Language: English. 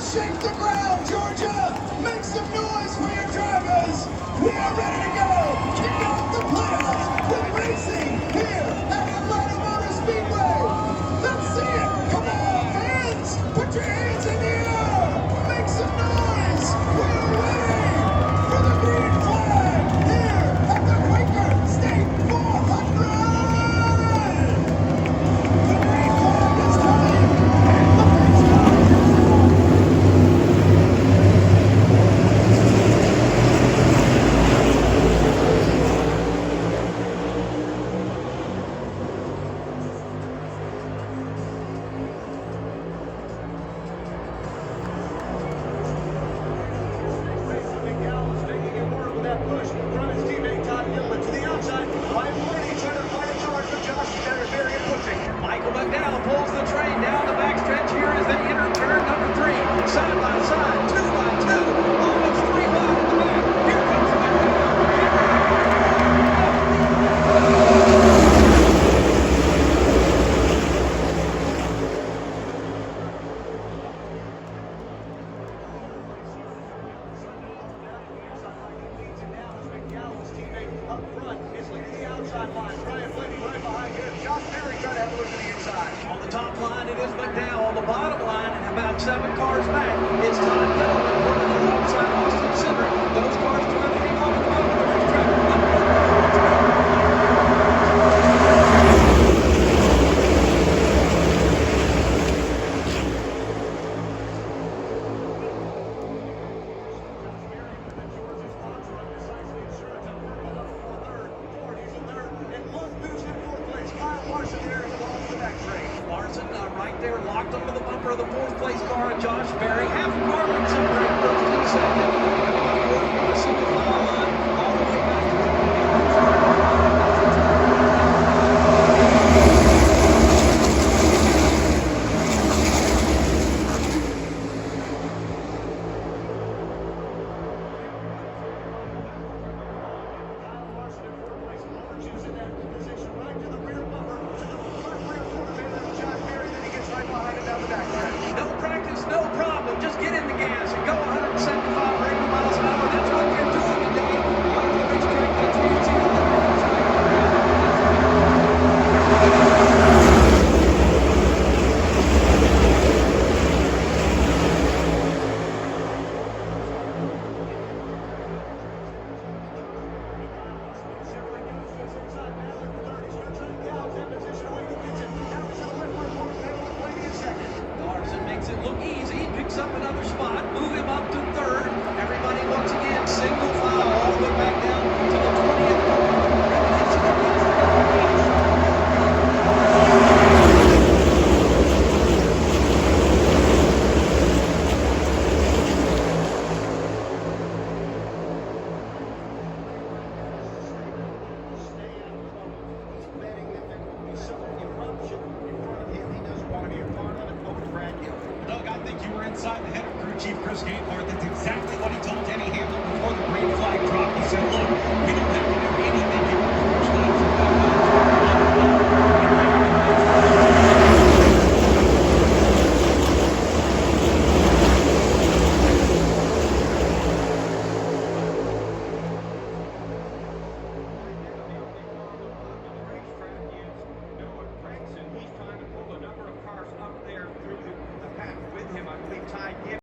Shake the ground, Georgia! Make some noise for your drivers! We are ready to go! Kick off the playoffs with racing here at Atlanta Motor Speedway! Let's see it! Come on, fans! Put your hands in the air! Make some noise! We are ready for the green flag here at the Quaker State 400! The green flag is coming! And the pace car is Michael McDowell pulls the train down the backstretch here as they enter turn number 3. Side by side, 2 by 2, almost 3 wide in the back. Here comes McDowell's teammate up front is leading the outside line. Brian Fleming right behind him. Josh Berry trying to have a look to the inside. On the top line, it is McDowell. On the bottom line, and about 7 cars back, it's Todd Middleman running alongside Austin Cindric. Those cars trying to hang on to the bottom of the racetrack. Larson right there, locked onto the bumper of the 4th place car, Josh Berry. Half a car length separate first and second. About 4th from the single file line, all the way back to no practice, no problem. Just get in the gas and go 175 or 80 miles an hour. That's what you're doing today. On the racetrack, that's what you see on the Larson makes it look easy, picks up another spot, move him up to 3rd. Everybody once again, single file all the way back down to the Doug, I think you were inside the head of crew chief Chris Gabehart. That's exactly what he told Denny Hamlin before the green flag dropped. He said, look, we don't have to do anything here. First lap from He's trying to pull a number of cars up there through the path with him. I believe Ty Gibbs